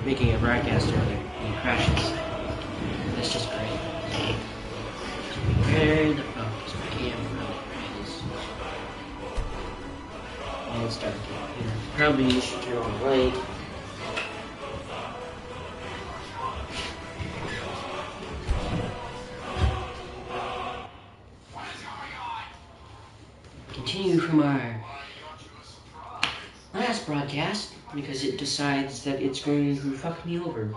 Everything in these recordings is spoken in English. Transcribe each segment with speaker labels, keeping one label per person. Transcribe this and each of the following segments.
Speaker 1: making a broadcast earlier, and he crashes. That's just great. Where the fuck is my camera? Is and it's dark in here. Probably you should turn on the light. Continue from our last broadcast because it decides that it's going to fuck me over.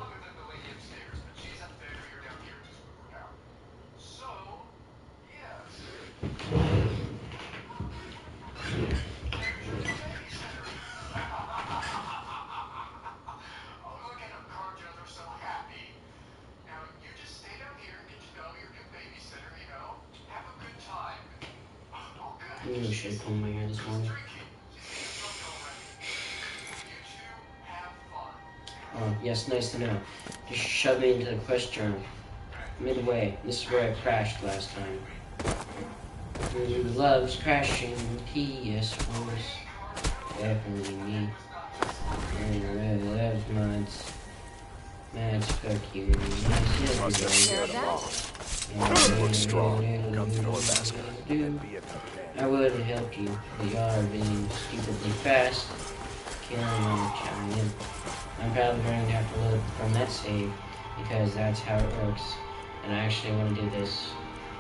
Speaker 1: I really should have combed my hair this morning. Oh, yes, nice to know. Just shove me into the quest journal. Midway. This is where I crashed last time. Who loves crashing PS4s? Definitely me. And I really love mods. Mods, fuck you.
Speaker 2: Must have scared them off. Look strong. Come throw a basket.
Speaker 1: I would have helped you, but y'all are being stupidly fast. Killing on the challenge. I'm probably going to have to load from that save because that's how it works. And I actually want to do this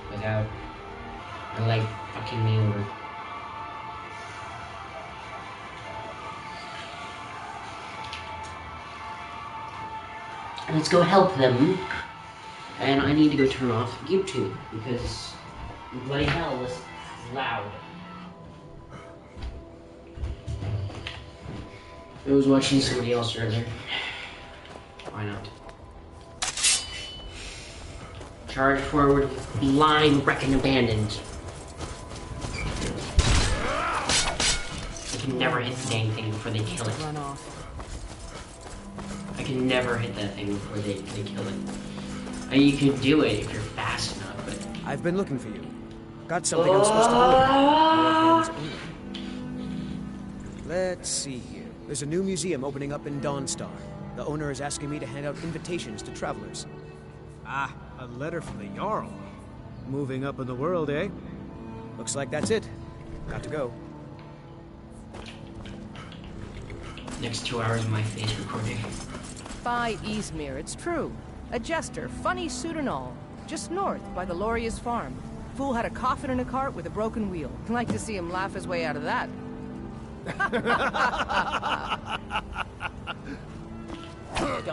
Speaker 1: without her like fucking me over. Let's go help them. And I need to go turn off YouTube because bloody hell was loud. I was watching somebody else earlier. Why not? Charge forward, blind, wreck, and abandoned. I can never hit the dang thing before they kill it.
Speaker 3: Run off.
Speaker 1: I can never hit that thing before they kill it. And you can do it if you're fast enough, but...
Speaker 4: I've been looking for you. Got something I'm supposed to hold. Let's see here. There's a new museum opening up in Dawnstar. The owner is asking me to hand out invitations to travelers.
Speaker 5: Ah, a letter from the Jarl. Moving up in the world, eh?
Speaker 4: Looks like that's it. Got to go.
Speaker 1: Next 2 hours of my face recording.
Speaker 3: By Izmir, it's true. A jester, funny suit and all. Just north, by the Loria's farm. Fool had a coffin in a cart with a broken wheel. Like to see him laugh his way out of that.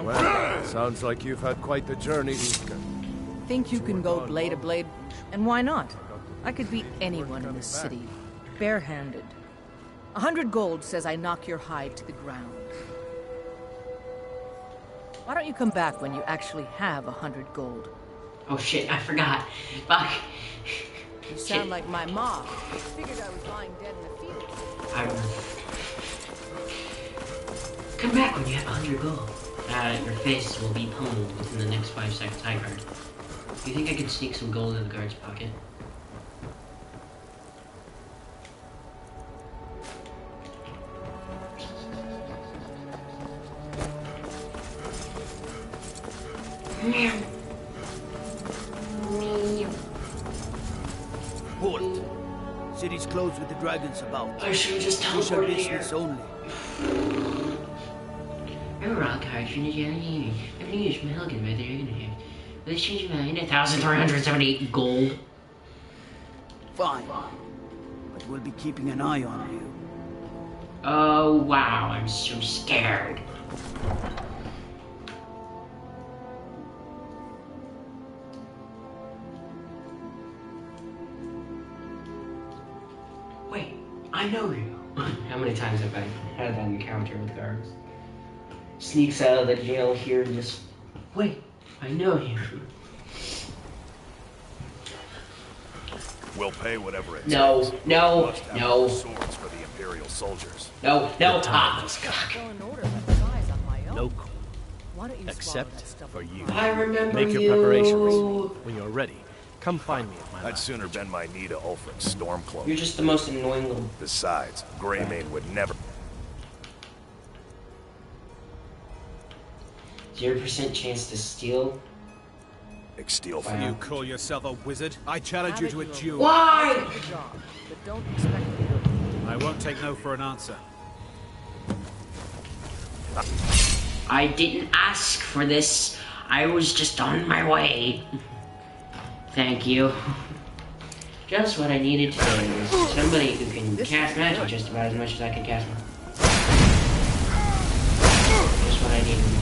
Speaker 2: Well, sounds like you've had quite the journey.
Speaker 3: Think you can go blade to blade? And why not? I could beat anyone in this city. Barehanded. 100 gold says I knock your hide to the ground. Why don't you come back when you actually have 100 gold?
Speaker 1: Oh shit, I forgot. Fuck.
Speaker 3: You sound like my mom. Figured I was lying dead in the field.
Speaker 1: Come back when you have 100 gold. Your face will be pummeled within the next 5 seconds. High guard. Do you think I could sneak some gold in the guard's pocket?
Speaker 6: Halt! City's closed with the dragons about.
Speaker 1: I should have just
Speaker 6: Official
Speaker 1: teleported here.
Speaker 6: business only.
Speaker 1: Rock card, Trinity, I've been used from Helgen by the Dragon here. Will this change your mind? 1,378 gold.
Speaker 6: Fine. But we'll be keeping an eye on you.
Speaker 1: Oh wow, I'm so scared. Wait, I know you. How many times have I had that encounter with guards? Sneaks out of the jail here and just, wait, I know you.
Speaker 2: We'll pay whatever it
Speaker 1: No,
Speaker 2: takes.
Speaker 1: no,
Speaker 2: Must have
Speaker 1: no.
Speaker 2: swords for the Imperial soldiers.
Speaker 1: No, no,
Speaker 2: time
Speaker 1: ah,
Speaker 3: Go in order like the guys on my own.
Speaker 7: No,
Speaker 3: Why don't you swallow
Speaker 7: except
Speaker 3: that stuff
Speaker 7: for
Speaker 3: with
Speaker 7: you.
Speaker 1: I remember
Speaker 7: Make your
Speaker 1: you.
Speaker 7: preparations. When you're ready, come find me at my
Speaker 2: I'd
Speaker 7: lab.
Speaker 2: sooner bend my knee to Ulfric's Stormcloak.
Speaker 1: You're just the most annoying little...
Speaker 2: Besides, Greymane would never...
Speaker 1: 0% chance to steal.
Speaker 2: Steal
Speaker 1: Wow.
Speaker 2: from
Speaker 5: You call yourself a wizard? I challenge you to a duel.
Speaker 1: Why?
Speaker 3: Take the job, but don't expect to do it.
Speaker 5: I won't take no for an answer.
Speaker 1: I didn't ask for this. I was just on my way. Thank you. Just what I needed today was somebody who can cast magic just about as much as I can cast one. Just what I needed more.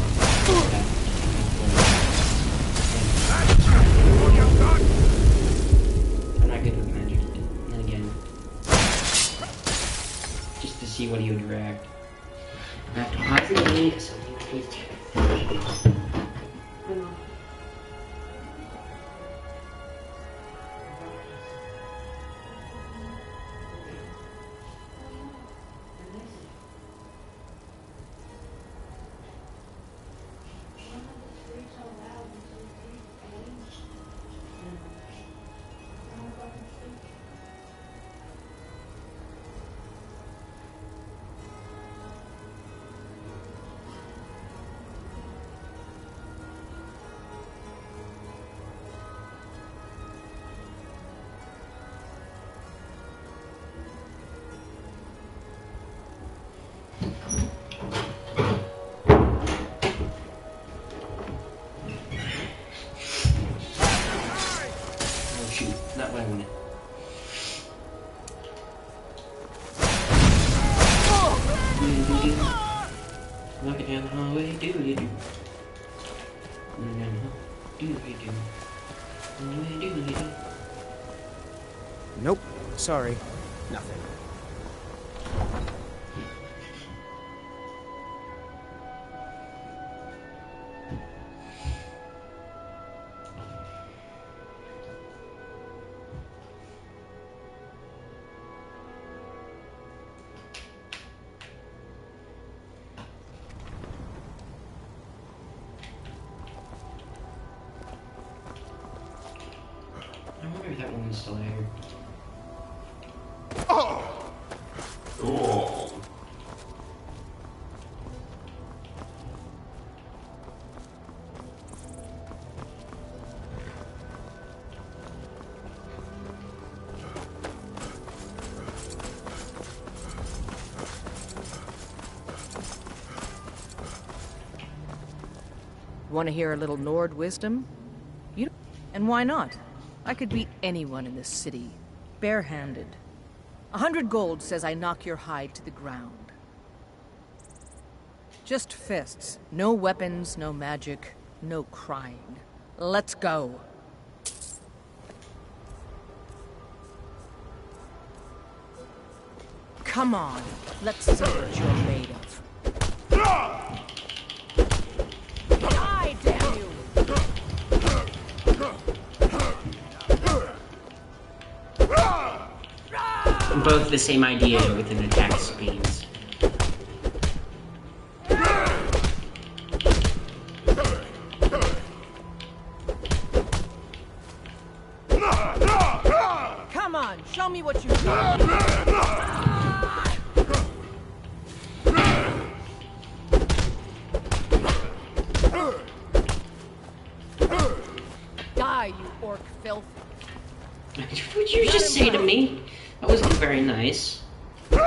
Speaker 1: I'm not good with magic. And again, just to see what he would react. I have to pause the game because something please check. Not what I wanted. Walking down the hallway, doody doo. Walking down the hallway, doody doo. Doody doo.
Speaker 4: Nope. Sorry. Nothing.
Speaker 1: I wonder if that woman's still there.
Speaker 3: Want to hear a little Nord wisdom? And why not? I could beat anyone in this city, barehanded. 100 gold says I knock your hide to the ground. Just fists. No weapons, no magic, no crying. Let's go. Come on, let's see what you're made of. Die, damn you!
Speaker 1: Both the same idea with an attack speeds.
Speaker 3: Come on, show me what you got. Die, you orc filth.
Speaker 1: What'd you just say to me? That wasn't very nice. And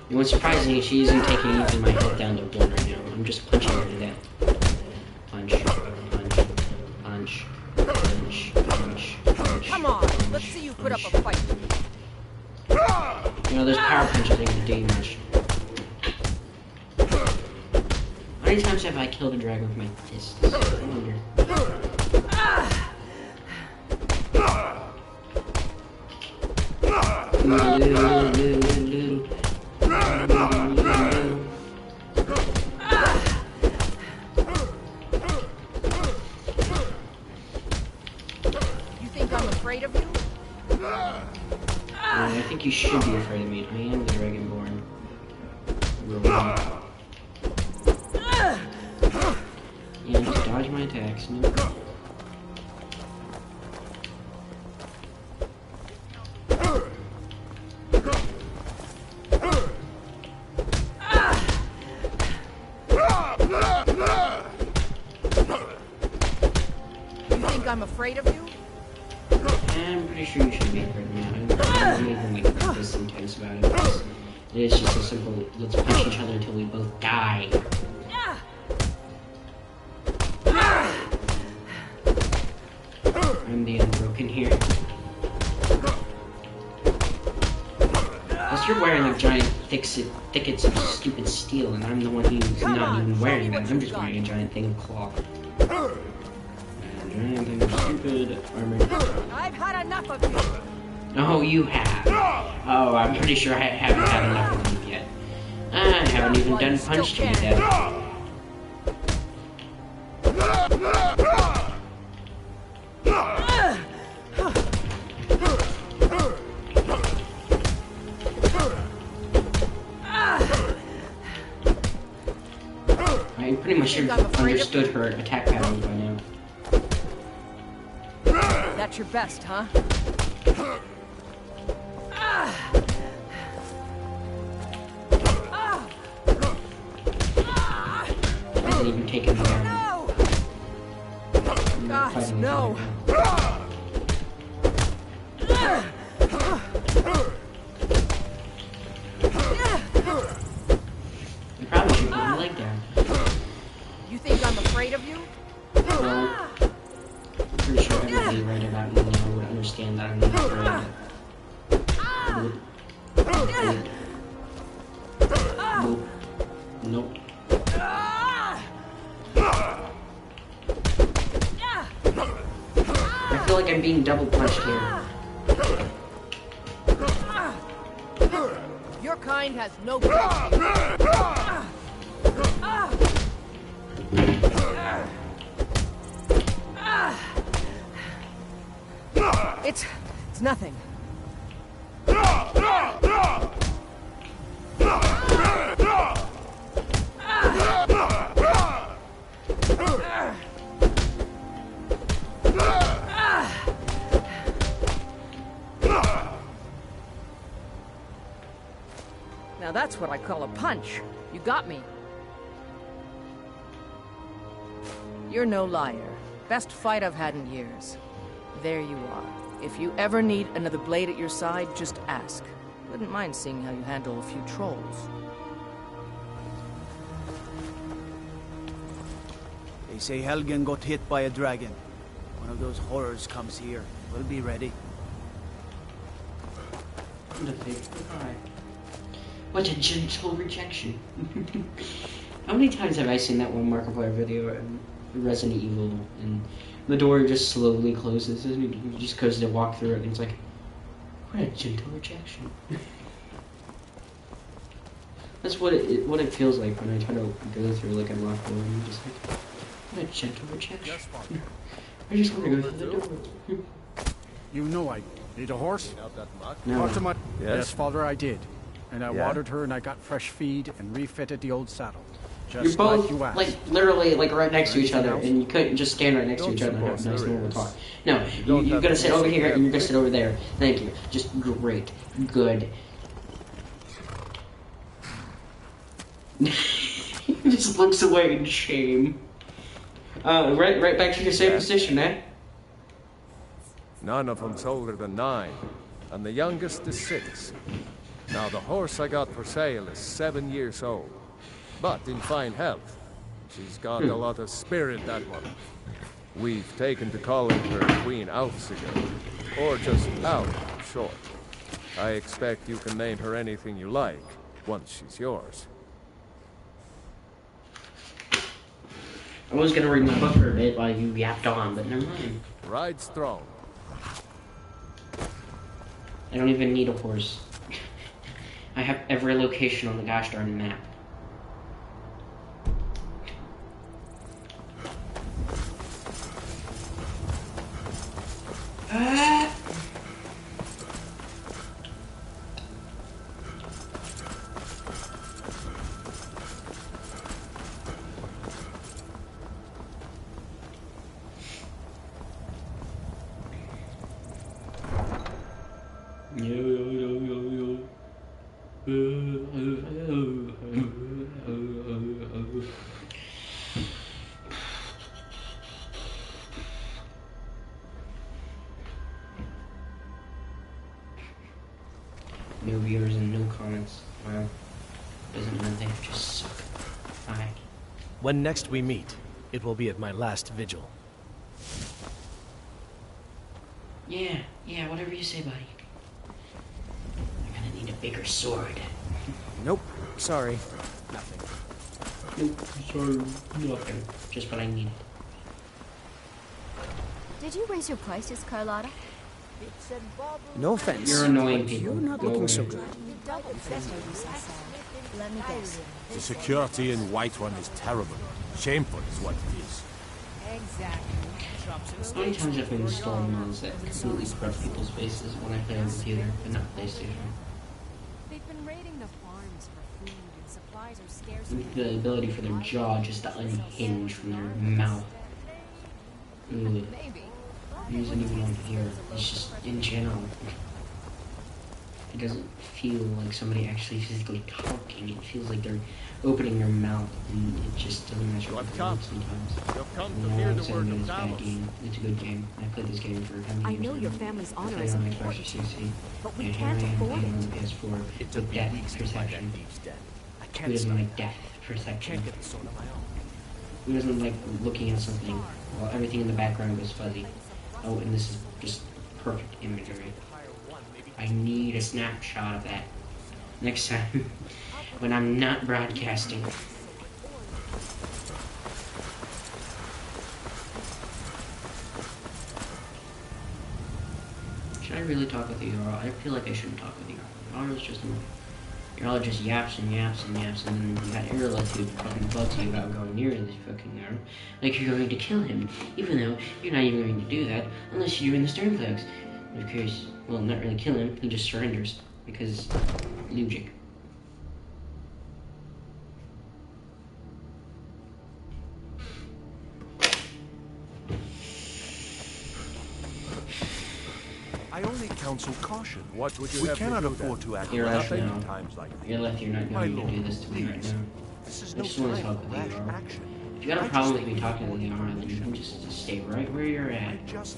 Speaker 1: what's surprising is she isn't taking even my health down to 1 right now. I'm just punching her to death. Punch, punch, punch, punch, punch, punch.
Speaker 3: Come on, let's see you put up a fight.
Speaker 1: You know, those power punches ain't doing much. How many times have I killed a dragon with my fists? I wonder.
Speaker 3: You think I'm afraid of you?
Speaker 1: I think you should be afraid of me. I am the Dragonborn. And just dodge my attacks. No.
Speaker 3: I'm afraid of you?
Speaker 1: I'm pretty sure you should be afraid of me. I'm not even like this intense about it. It is just so simple. Let's punch each other until we both die. I'm the unbroken here. Plus you're wearing like giant thickets of stupid steel, and I'm the one who's not even wearing them. I'm just wearing a giant thing of cloth. Giant thing of stupid armor.
Speaker 3: I've had enough of you.
Speaker 1: Oh, you have. Oh, I'm pretty sure I haven't had enough of you yet. I haven't even done punched you to death. I pretty much have understood her attack patterns by now.
Speaker 3: That's your best, huh?
Speaker 1: Hasn't even taken me down.
Speaker 3: God, no!
Speaker 1: I probably should put my leg down.
Speaker 3: You think I'm afraid of you?
Speaker 1: Well, I'm pretty sure everybody right about me now would understand that I'm not afraid. Boop. Boop. Nope. I feel like I'm being double punched here.
Speaker 3: Your kind has no place. It's nothing. Now that's what I call a punch. You got me. You're no liar. Best fight I've had in years. There you are. If you ever need another blade at your side, just ask. Wouldn't mind seeing how you handle a few trolls.
Speaker 6: They say Helgen got hit by a dragon. One of those horrors comes here. We'll be ready.
Speaker 1: What a gentle rejection. How many times have I seen that one Markiplier video in Resident Evil, and the door just slowly closes, and he just goes to walk through it, and it's like, what a gentle rejection. That's what it feels like when I try to go through like a locked door, and I'm just like, what a gentle rejection. I just want to go through the door.
Speaker 8: You know I need a horse?
Speaker 1: No.
Speaker 8: Talk to my... Yes, father, I did. And I watered her, and I got fresh feed, and refitted the old saddle. Just
Speaker 1: You're both,
Speaker 8: like you asked.
Speaker 1: like, literally, like, right next to each other, and you couldn't just stand right next to each other and have a nice normal talk. No, you're gonna sit over here, and you're gonna sit over there. Thank you. Just great. Good. He just looks away in shame. Right back to your same position, eh?
Speaker 2: None of them's older than 9, and the youngest is 6. Now, the horse I got for sale is 7 years old, but in fine health. She's got a lot of spirit, that one. We've taken to calling her Queen Alfs ago, or just Alf, short. I expect you can name her anything you like, once she's yours.
Speaker 1: I was gonna read my book for a bit while you yapped on, but never mind.
Speaker 2: Ride strong.
Speaker 1: I don't even need a horse. I have every location on the gosh darn map. comments. Wow. Doesn't mean they just suck. Alright.
Speaker 7: When next we meet, it will be at my last vigil.
Speaker 1: Yeah, whatever you say, buddy. I'm gonna need a bigger sword.
Speaker 4: Nope. Sorry.
Speaker 1: Nothing. Nope, sorry. Nothing. Just what I need.
Speaker 9: Did you raise your prices, Carlotta?
Speaker 4: No offense.
Speaker 1: You're annoying
Speaker 4: but
Speaker 1: people.
Speaker 4: You're not
Speaker 1: Go
Speaker 4: looking
Speaker 1: away.
Speaker 4: so good.
Speaker 9: Let me guess.
Speaker 10: The security in Whiterun is terrible. Shameful is what it is.
Speaker 1: How many times have we installed mods that completely corrupt people's faces when I play on computer, but not PlayStation?
Speaker 11: They've been raiding the farms for food and supplies are scarce.
Speaker 1: With the ability for their jaw just to unhinge from their mouth. Ugh. It isn't even on here. It's just in general. It doesn't feel like somebody actually physically talking. It feels like they're opening their mouth, and it just doesn't match what they look sometimes.
Speaker 2: You've come to
Speaker 1: No,
Speaker 2: hear
Speaker 1: I'm
Speaker 2: the
Speaker 1: saying
Speaker 2: word
Speaker 1: that
Speaker 2: of
Speaker 1: it's a bad
Speaker 2: Davos.
Speaker 1: game. It's a good game. I played this game for how many
Speaker 11: I
Speaker 1: years
Speaker 11: know
Speaker 1: now?
Speaker 11: your family's
Speaker 1: I
Speaker 11: honor
Speaker 1: played
Speaker 11: is
Speaker 1: on Xbox
Speaker 11: important,
Speaker 1: 360,
Speaker 11: but we
Speaker 1: and
Speaker 11: can't
Speaker 1: here I am
Speaker 11: afford
Speaker 1: playing
Speaker 11: it.
Speaker 1: on the PS4
Speaker 7: It took
Speaker 1: with
Speaker 7: me
Speaker 1: depth
Speaker 7: weeks to find that
Speaker 1: perception.
Speaker 7: thief's den. I
Speaker 1: Who
Speaker 7: can't
Speaker 1: doesn't
Speaker 7: stop.
Speaker 1: like depth perception?
Speaker 7: Can't get the sword on my own.
Speaker 1: Who doesn't like looking at something while everything in the background goes fuzzy? Oh, and this is just perfect imagery. I need a snapshot of that next time when I'm not broadcasting. Should I really talk with the Jarl? I feel like I shouldn't talk with the Jarl. Jarl's just Jarl just yaps and yaps and yaps, and then you got Irla who fucking bugs you about going near this fucking Jarl. Like you're going to kill him, even though you're not even going to do that unless you're in the Stormcloaks. And of course, well, not really kill him, he just surrenders, because logic.
Speaker 10: I only counsel caution.
Speaker 2: What would you
Speaker 10: We
Speaker 2: have me
Speaker 10: cannot
Speaker 2: do
Speaker 10: afford
Speaker 2: then?
Speaker 10: to act
Speaker 1: You're
Speaker 10: rash
Speaker 1: left
Speaker 10: in
Speaker 1: now.
Speaker 10: times like these.
Speaker 1: You're left, you're not
Speaker 10: My
Speaker 1: going to
Speaker 10: lord,
Speaker 1: do this to me right
Speaker 10: please.
Speaker 1: now.
Speaker 10: This is
Speaker 1: I
Speaker 10: no
Speaker 1: just want to
Speaker 10: time
Speaker 1: talk
Speaker 10: for
Speaker 1: with
Speaker 10: rash
Speaker 1: you, Jarl.
Speaker 10: action.
Speaker 1: If you got a
Speaker 10: I
Speaker 1: problem
Speaker 10: just
Speaker 1: with me
Speaker 10: think
Speaker 1: talking with the
Speaker 10: before
Speaker 1: Jarl,
Speaker 10: the
Speaker 1: then you can
Speaker 10: actions.
Speaker 1: just stay right where you're at.
Speaker 10: I just...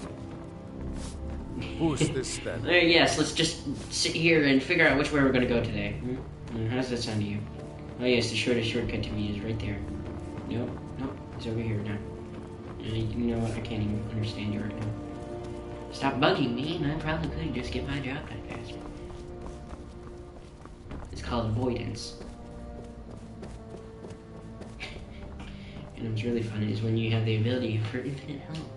Speaker 2: Who's this then?
Speaker 1: Yes, let's just sit here and figure out which way we're going to go today. How does that sound to you? Oh yes, the shortest shortcut to me is right there. Nope, it's over here now. You know what, I can't even understand you right now. Stop bugging me, and I probably could just get my job done faster. It's called avoidance. And what's really fun is when you have the ability for infinite health.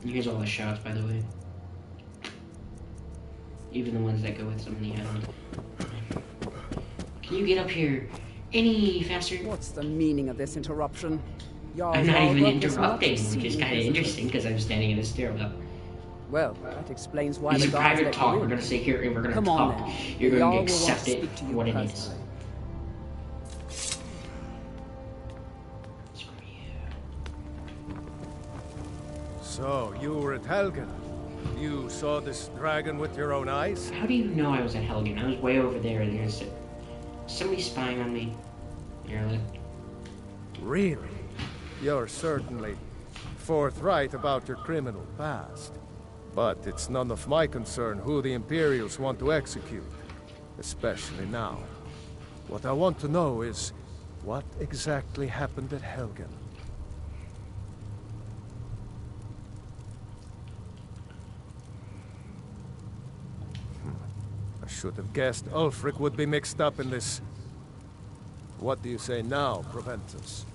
Speaker 1: And here's all the shots, by the way. Even the ones that go with some of the add-ons. Can you get up here any faster?
Speaker 12: What's the meaning of this interruption?
Speaker 1: I'm not even interrupting, which is kind of interesting because I'm standing in a stairwell.
Speaker 12: Well, that explains why
Speaker 1: It's
Speaker 12: the
Speaker 1: a
Speaker 12: guards
Speaker 1: private
Speaker 12: let
Speaker 1: talk.
Speaker 12: you
Speaker 1: We're
Speaker 12: in.
Speaker 1: going to sit here and we're going to
Speaker 12: Come on,
Speaker 1: talk.
Speaker 12: then.
Speaker 1: You're
Speaker 12: The
Speaker 1: going
Speaker 12: Jarl
Speaker 1: to
Speaker 12: will want
Speaker 1: accept
Speaker 12: to
Speaker 1: it
Speaker 12: speak to you
Speaker 1: what it is.
Speaker 12: personally.
Speaker 2: So, you were at Helgen. You saw this dragon with your own eyes?
Speaker 1: How do you know I was at Helgen? I was way over there and there's somebody spying on me. Nearly.
Speaker 2: Really? You're certainly forthright about your criminal past. But it's none of my concern who the Imperials want to execute. Especially now. What I want to know is, what exactly happened at Helgen? I should have guessed Ulfric would be mixed up in this. What do you say now, Proventus?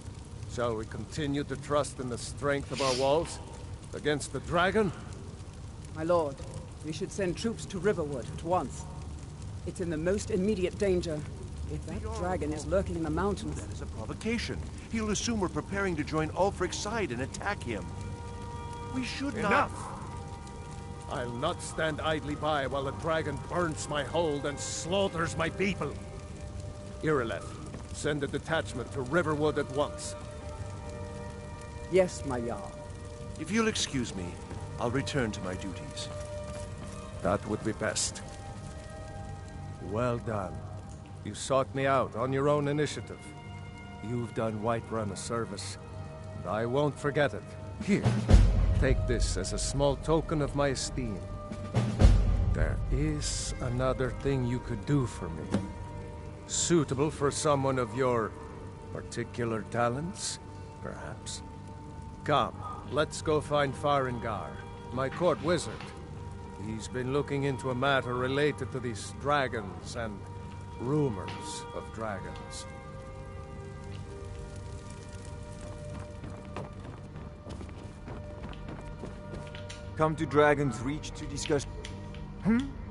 Speaker 2: Shall we continue to trust in the strength of our walls? Against the dragon?
Speaker 12: My lord, we should send troops to Riverwood at once. It's in the most immediate danger. If that dragon is lurking in the mountains...
Speaker 10: That is a provocation. He'll assume we're preparing to join Ulfric's side and attack him. We should not...
Speaker 2: Enough! I'll not stand idly by while the dragon burns my hold and slaughters my people. Irileth, send a detachment to Riverwood at once.
Speaker 12: Yes, my Jarl.
Speaker 10: If you'll excuse me, I'll return to my duties.
Speaker 2: That would be best. Well done. You sought me out on your own initiative. You've done Whiterun a service, and I won't forget it. Here, take this as a small token of my esteem. There is another thing you could do for me. Suitable for someone of your particular talents, perhaps. Come, let's go find Farengar, my court wizard. He's been looking into a matter related to these dragons and rumors of dragons.
Speaker 13: Come to Dragon's Reach to discuss...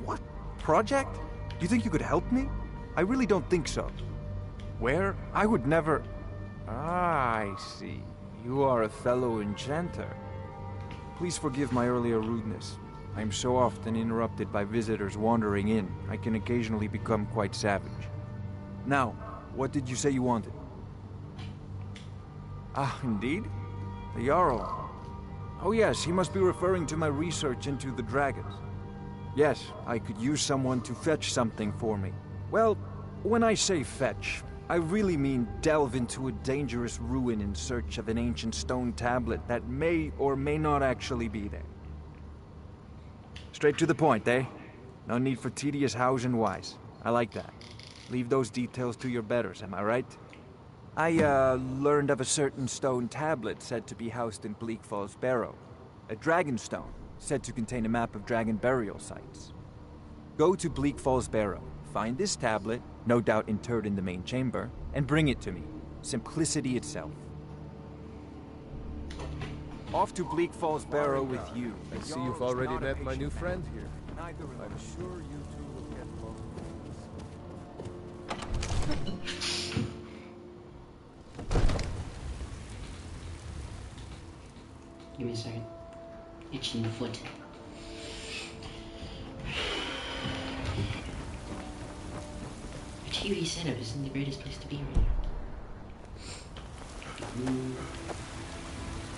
Speaker 13: What? Project? Do you think you could help me? I really don't think so. Where? I would never... Ah, I see. You are a fellow enchanter. Please forgive my earlier rudeness. I am so often interrupted by visitors wandering in, I can occasionally become quite savage. Now, what did you say you wanted? Ah, indeed? The Jarl. Oh yes, he must be referring to my research into the dragons. Yes, I could use someone to fetch something for me. Well, when I say fetch, I really mean delve into a dangerous ruin in search of an ancient stone tablet that may or may not actually be there. Straight to the point, eh? No need for tedious hows and whys. I like that. Leave those details to your betters, am I right? I, learned of a certain stone tablet said to be housed in Bleak Falls Barrow. A dragon stone, said to contain a map of dragon burial sites. Go to Bleak Falls Barrow, find this tablet, no doubt interred in the main chamber, and bring it to me. Simplicity itself. Off to Bleak Falls Barrow with you.
Speaker 2: I see you've already met my new friend here. I'm sure you two will get along.
Speaker 1: Give me a second. Itching the foot. A TV setup isn't the greatest place to be right now.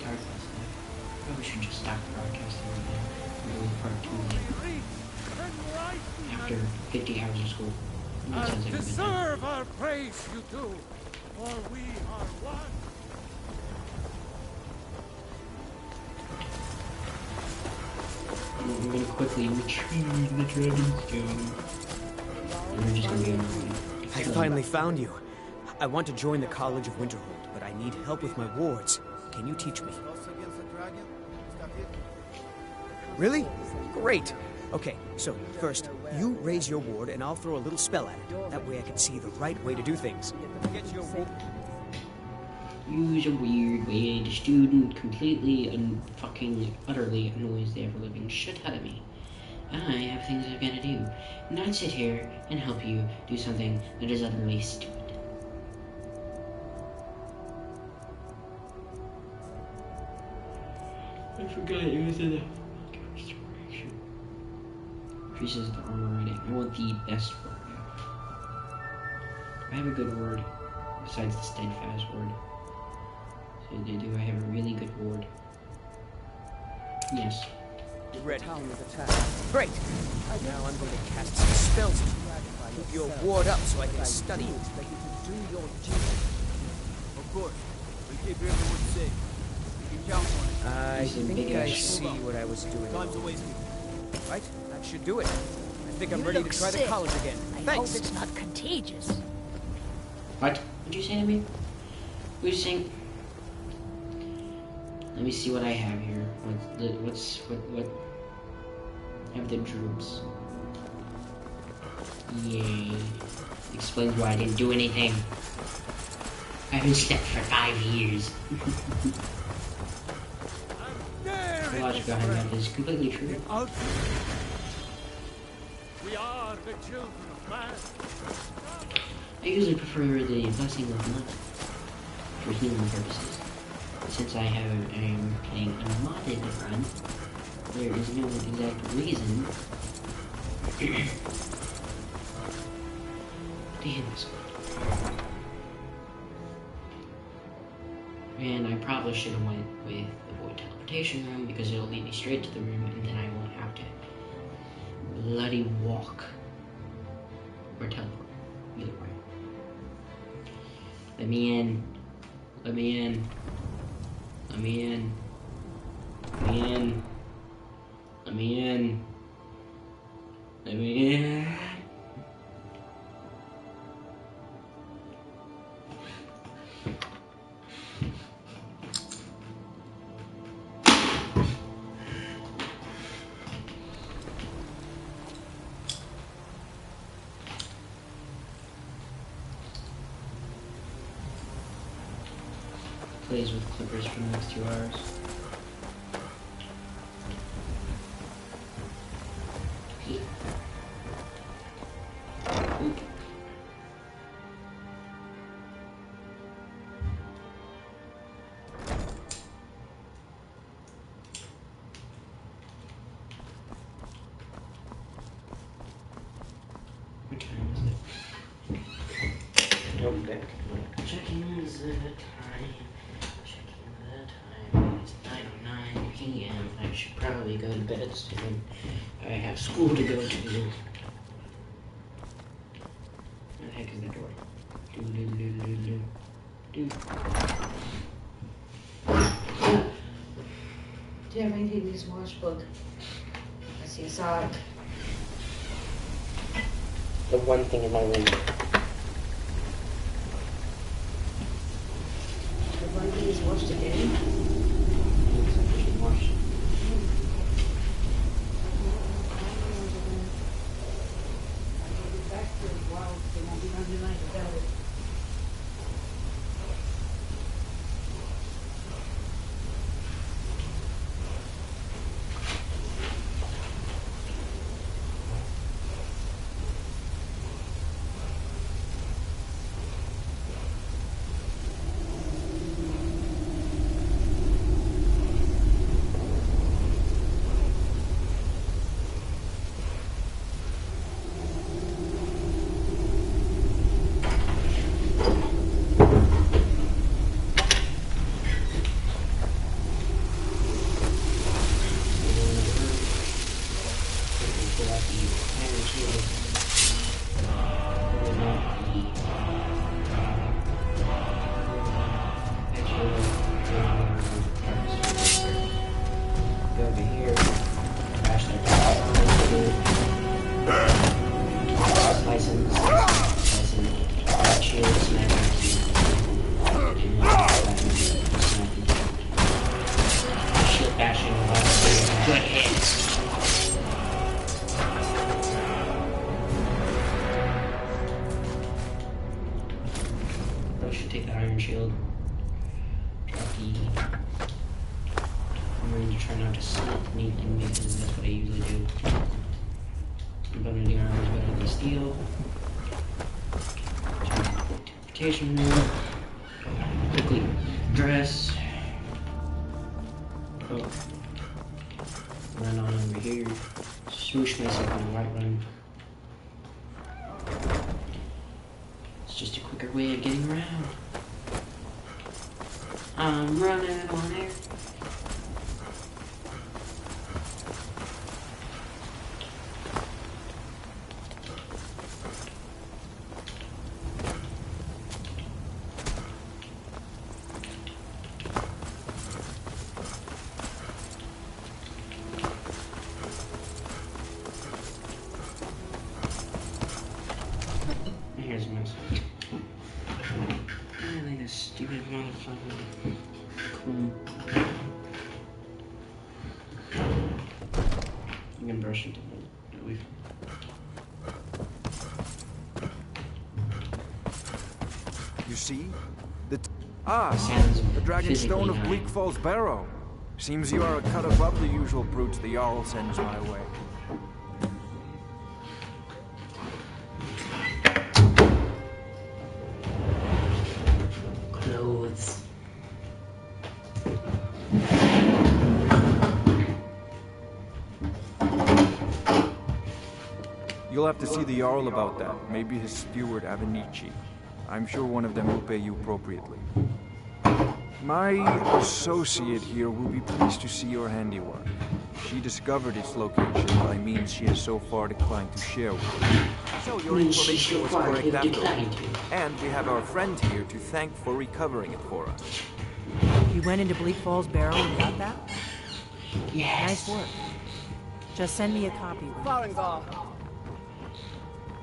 Speaker 1: Dark last night. Probably should just stop broadcasting right now and go with part 2 after 50 hours of school. That sounds like a good time.
Speaker 2: Deserve our praise, you two, for we are one.
Speaker 1: We're gonna quickly retrieve the dragon's stone. And we're just gonna be on our way.
Speaker 4: I finally found you. I want to join the College of Winterhold, but I need help with my wards. Can you teach me? Really? Great. Okay, so first, you raise your ward and I'll throw a little spell at it. That way I can see the right way to do things.
Speaker 1: Use a weird way. The student completely and fucking utterly annoys the ever-living shit out of me. I have things I've got to do, not sit here and help you do something that is utterly stupid. I forgot it was in the restoration. Increases the armor rating. I want the best word. I have a good word besides the steadfast word. So do I have a really good ward? Yes.
Speaker 4: Ready. Great. Now I'm going to cast some spells. Keep your ward up so I can study.
Speaker 6: Of course. We keep everyone safe. You can count on it.
Speaker 4: I think I see what I was doing.
Speaker 6: Time's a waste.
Speaker 4: Right? That should do it. I think I'm ready to try the college again. Thanks.
Speaker 9: I hope it's not contagious.
Speaker 1: What did you say to me? Who's saying? Let me see what I have here. What? I have the droops. Yay. Explains why I didn't do anything. I haven't slept for 5 years. The logic behind that is completely true.
Speaker 2: We are the children of man.
Speaker 1: I usually prefer the blessing of money for healing purposes. Since I am playing a modded run, there is no exact reason to heal myself. And I probably should have went with the void teleportation room because it'll lead me straight to the room and then I won't have to bloody walk or teleport. Either way. Let me in. Let me in. Let me in. Let me in. Let me in. Let me in. Plays with clippers for the next 2 hours. Oop. What time is it? Nope, back. Checking the time. Checking the time. It's 9:09 p.m. I should probably go to bed soon. I have school to go to. Where the heck is that door? Do. Do you have anything in this wash book? I see a sock. The one thing in my room. The one thing is washed again. Looks like it's been washed. Room. Quickly dress. Oh. Run on over here. Smoosh myself on the right run. It's just a quicker way of getting around. I'm running on air. Here's my really this stupid motherfucker. Cool. You can brush it.
Speaker 13: You see? The Dragon Stone of Bleak Falls Barrow. Seems you are a cut above the usual brutes the Jarl sends my way.
Speaker 1: Clothes.
Speaker 13: You'll have to see the Jarl about that. Maybe his steward, Avenici. I'm sure one of them will pay you appropriately. My associate here will be pleased to see your handiwork. She discovered its location by means she has so far declined to share with us. So your information was correct after all. And we have our friend here to thank for recovering it for us.
Speaker 3: You went into Bleak Falls Barrow and got that?
Speaker 1: Yes.
Speaker 3: Nice work. Just send me a copy.
Speaker 12: Farengar!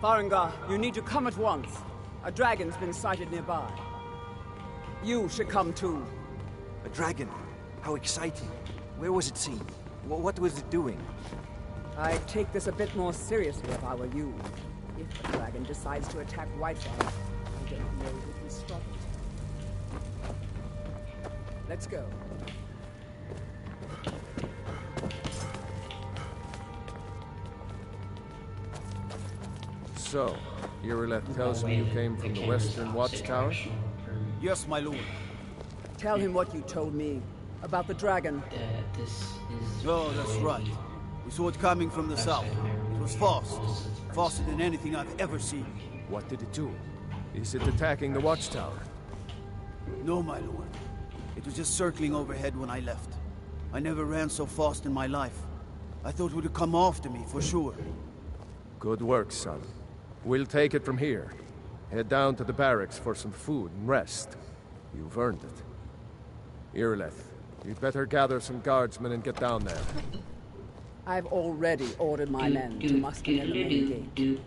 Speaker 12: Farengar, you need to come at once. A dragon's been sighted nearby. You should come too.
Speaker 13: A dragon? How exciting. Where was it seen? What was it doing?
Speaker 12: I'd take this a bit more seriously if I were you. If the dragon decides to attack Whitefire, I don't know if we can stop it. Let's go.
Speaker 2: So, Irileth tells me you came from the Western Watchtower?
Speaker 6: Yes, my lord.
Speaker 12: Tell him what you told me about the dragon.
Speaker 6: Oh, that's right. We saw it coming from the south. It was fast. Faster than anything I've ever seen.
Speaker 2: What did it do? Is it attacking the Watchtower?
Speaker 6: No, my lord. It was just circling overhead when I left. I never ran so fast in my life. I thought it would come after me, for sure.
Speaker 2: Good work, son. We'll take it from here. Head down to the barracks for some food and rest. You've earned it. Irileth, you'd better gather some guardsmen and get down there.
Speaker 12: I've already ordered my men to muster in the main gate.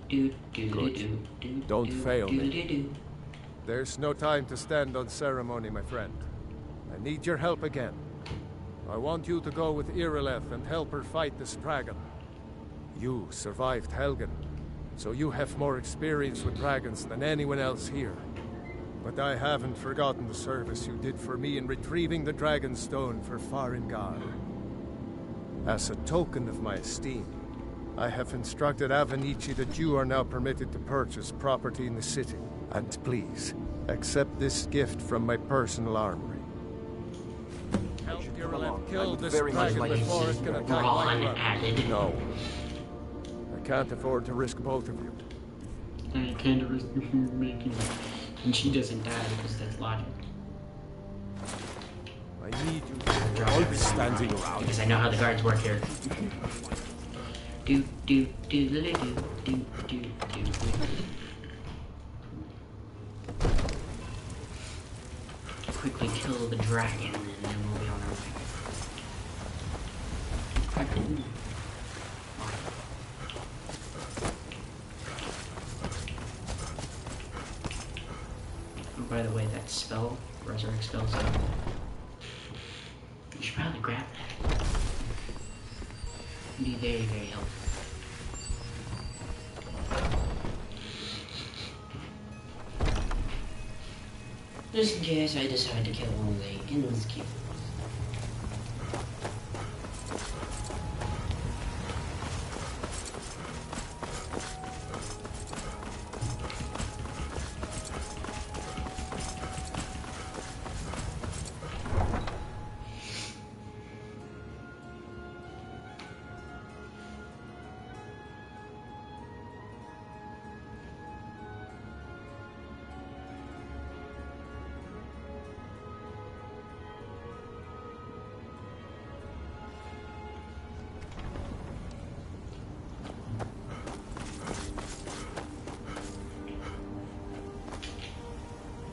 Speaker 2: Good. Don't fail me. There's no time to stand on ceremony, my friend. I need your help again. I want you to go with Irileth and help her fight this dragon. You survived Helgen, so you have more experience with dragons than anyone else here. But I haven't forgotten the service you did for me in retrieving the Dragon Stone for Farengar. As a token of my esteem, I have instructed Avenici that you are now permitted to purchase property in the city. And please, accept this gift from my personal armory. Help Irileth kill this dragon before it can attack Whiterun. No. I can't afford to risk both of you.
Speaker 1: I can't risk making it. And she doesn't die because that's logic.
Speaker 2: I need you to all be standing around.
Speaker 1: Because I know how the guards work here. Quickly kill the dragon and then we'll be on our way. Oh, by the way, that spell, resurrect spell, you should probably grab that. It'd be very, very helpful. Just in case I decide to kill one of the innkeepers.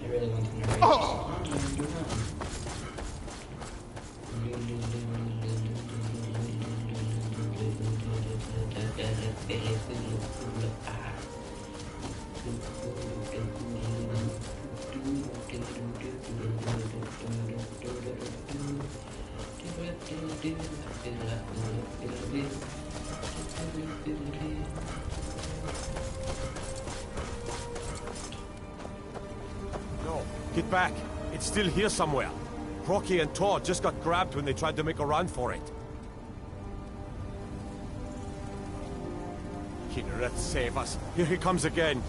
Speaker 1: Really want to narrate. Oh!
Speaker 10: Get back! It's still here somewhere. Crocky and Todd just got grabbed when they tried to make a run for it. Kinneret, save us. Here he comes again.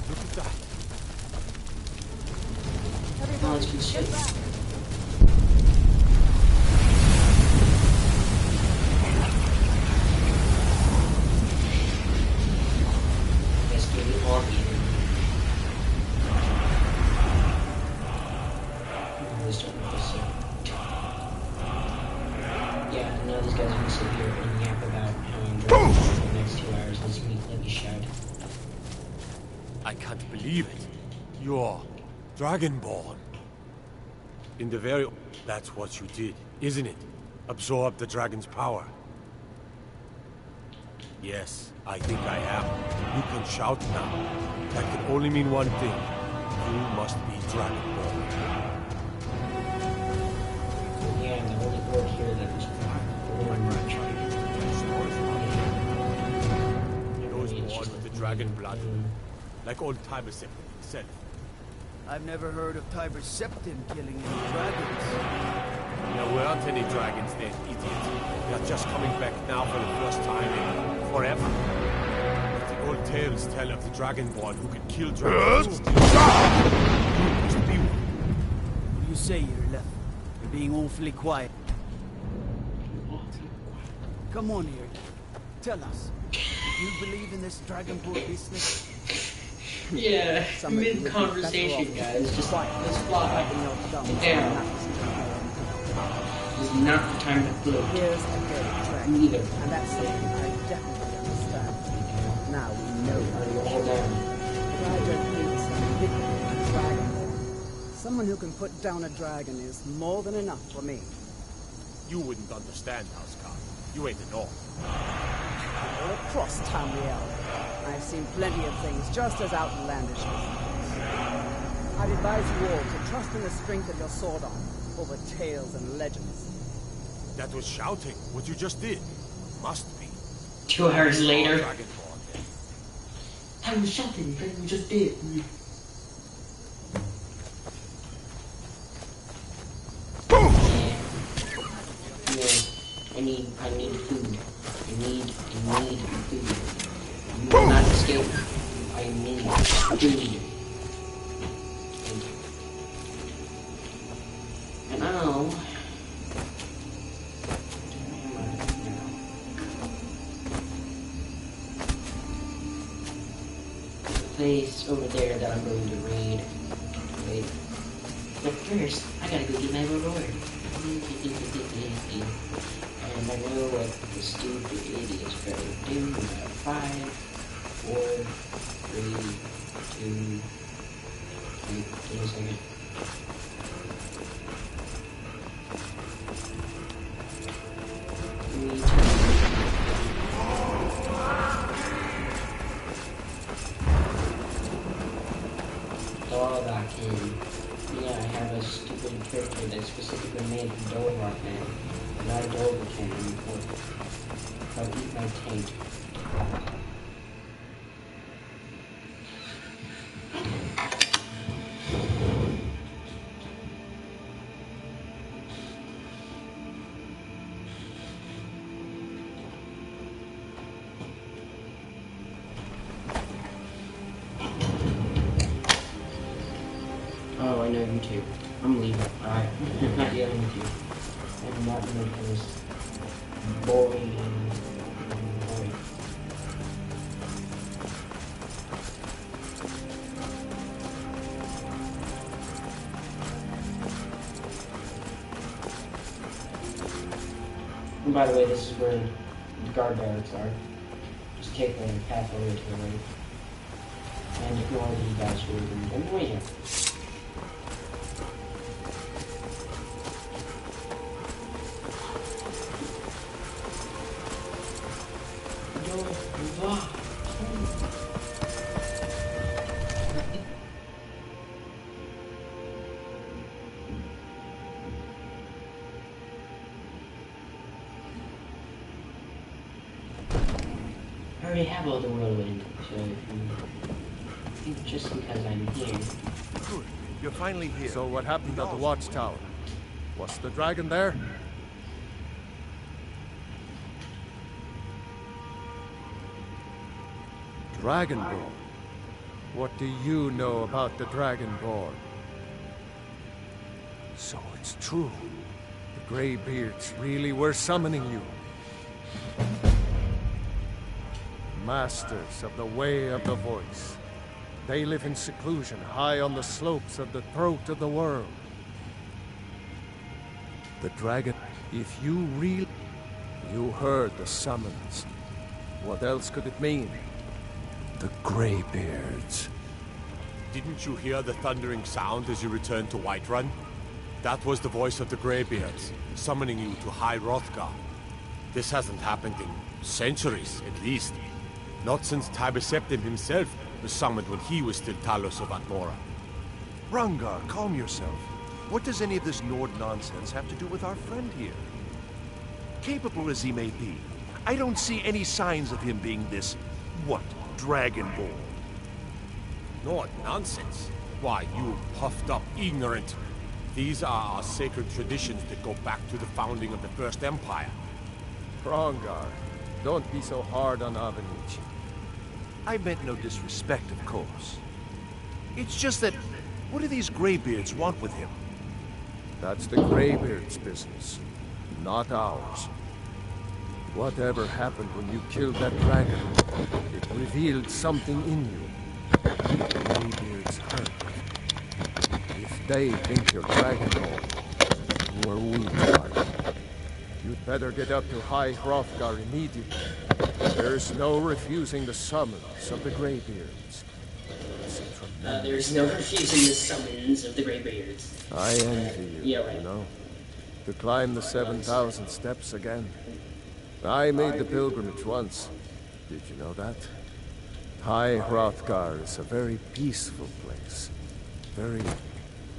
Speaker 10: Look at that.
Speaker 1: Oh, that's good shit. Let's do it all here. Yeah, now these guys are gonna sit here and yap about how I'm drunk for the next 2 hours. This is gonna be like a shout.
Speaker 10: I can't believe it. You're Dragonborn. In the very... That's what you did, isn't it? Absorb the dragon's power. Yes, I think I am. You can shout now. That can only mean one thing. You must be Dragonborn.
Speaker 1: Yeah, and the only word here that is
Speaker 10: He was born with the dragon blood. Like old Tiber Septim himself.
Speaker 6: I've never heard of Tiber Septim killing any dragons.
Speaker 10: There weren't any dragons then, idiot. They are just coming back now for the first time in forever. But the old tales tell of the Dragonborn who can kill dragons. You must be one.
Speaker 6: What do you say here, Left? You're being awfully quiet. Come on here. Tell us. Do you believe in this Dragonborn business?
Speaker 1: Yeah, mid-conversation, guys. Just like, let's fly. Get down. This is not the time to float.
Speaker 12: Here's a great track.
Speaker 1: Neither.
Speaker 12: And that's something I definitely understand. Now we know how you're
Speaker 1: all down.
Speaker 12: But I don't need some big dragon. Someone who can put down a dragon is more than enough for me.
Speaker 10: You wouldn't understand, Housecarl. You ain't an orc.
Speaker 12: All across Tamriel, I've seen plenty of things just as outlandish as these. I'd advise you all to trust in the strength of your sword arm over tales and legends.
Speaker 10: That was shouting, what you just did. Must be.
Speaker 1: 2 hours later.
Speaker 10: Dragonborn, then.
Speaker 1: I was shouting, but you just did. Yeah, I need food. I need food. You will not escape. I need food. And now... place over there that I'm going to raid. Wait. But first, I gotta go get my reward. And I know what the stupid idiots better do. 5, 4, 3, 2... Wait, give me a second. Yeah, I have a stupid character that's specifically made for Dolrock Man, not a Dolrock cannon. I'll eat my taint. Oh, I know you too. I'm leaving. Alright. I'm not dealing with you. I'm not dealing with this boring. And by the way, this is where the guard barracks are. Just take the path over to the right. And ignore these guys who are in the way here. I already have all the whirlwind, so if you think just because I'm here.
Speaker 10: Good. You're finally here.
Speaker 2: So what happened at the watchtower? Was the dragon there? Dragonborn? What do you know about the Dragonborn? So it's true. The Greybeards really were summoning you. Masters of the Way of the Voice. They live in seclusion, high on the slopes of the throat of the world. The dragon, if you really... You heard the summons. What else could it mean? The Greybeards.
Speaker 10: Didn't you hear the thundering sound as you returned to Whiterun? That was the voice of the Greybeards, summoning you to High Hrothgar. This hasn't happened in centuries, at least. Not since Tiber Septim himself was summoned when he was still Talos of Atmora.
Speaker 14: Rangar, calm yourself. What does any of this Nord nonsense have to do with our friend here? Capable as he may be, I don't see any signs of him being this, what, Dragonborn?
Speaker 10: Nord nonsense? Why, you puffed up ignorant. These are our sacred traditions that go back to the founding of the First Empire.
Speaker 2: Rangar, don't be so hard on Avenici.
Speaker 14: I meant no disrespect, of course. It's just that, what do these Greybeards want with him?
Speaker 2: That's the Greybeards' business, not ours. Whatever happened when you killed that dragon, it revealed something in you. The Greybeards hurt. If they think you're Dragonborn, who are we to argue? You'd better get up to High Hrothgar immediately. There's no refusing the summons of the Greybeards.
Speaker 1: There's no refusing the summons of the Greybeards.
Speaker 2: I envy you,
Speaker 1: Yeah, right.
Speaker 2: you know. To climb the 7,000 steps again. I made the pilgrimage once. Did you know that? High Hrothgar is a very peaceful place. Very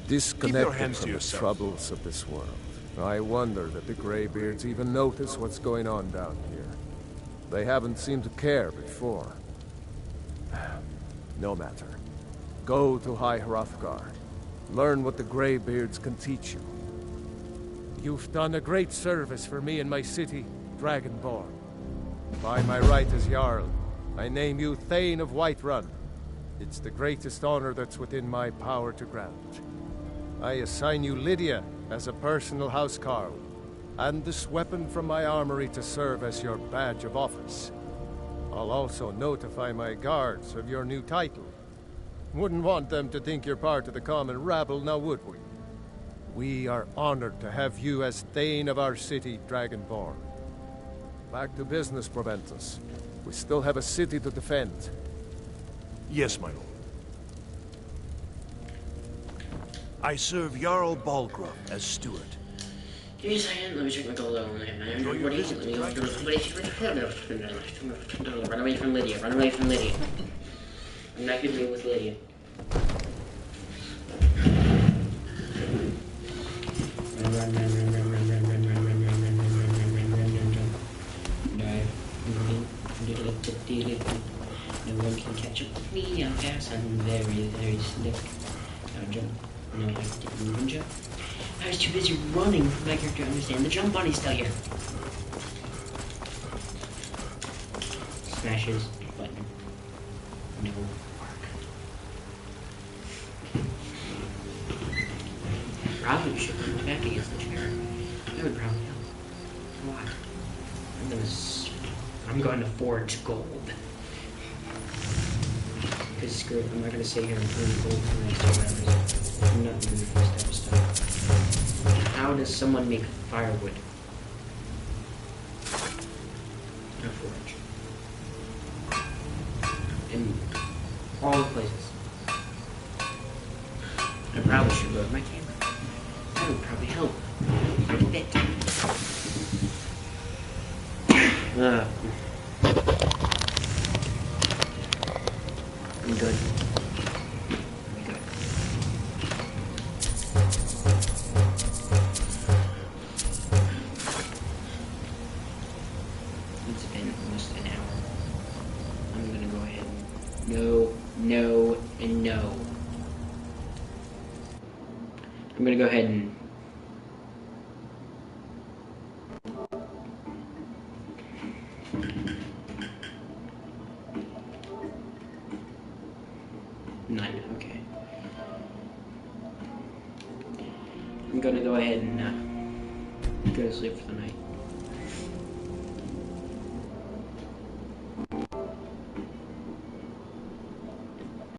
Speaker 2: disconnected from the troubles of this world. I wonder that the Greybeards even notice what's going on down here. They haven't seemed to care before. No matter. Go to High Hrothgar. Learn what the Greybeards can teach you. You've done a great service for me and my city, Dragonborn. By my right as Jarl, I name you Thane of Whiterun. It's the greatest honor that's within my power to grant. I assign you Lydia as a personal housecarl, and this weapon from my armory to serve as your badge of office. I'll also notify my guards of your new title. Wouldn't want them to think you're part of the common rabble, now would we? We are honored to have you as Thane of our city, Dragonborn. Back to business, Proventus. We still have a city to defend.
Speaker 14: Yes, my lord. I serve Jarl Balgruuf as steward.
Speaker 1: Give me a second, let me check my gold level. Run away from Lydia, run away from Lydia. I'm not gonna deal with Lydia. No one can catch up with me, I'm fast, I'm very, very slick. Now jump. No, I didn't even jump. I was too busy running for my character to understand the jump bunny's still here. Smashes button. No mark. Probably should put my back against the chair. That would probably help. Why? I'm going to forge gold. Because screw it, I'm not going to sit here and prove gold for the next 2 hours. I'm not doing the first episode. How does someone make firewood? A forge. In all the places. I probably should load my camera. That would probably help a bit. I'm good. I'm good. It's been almost an hour. I'm gonna go ahead and no, and no. I'm gonna go ahead and I'm gonna go ahead and go to sleep for the night.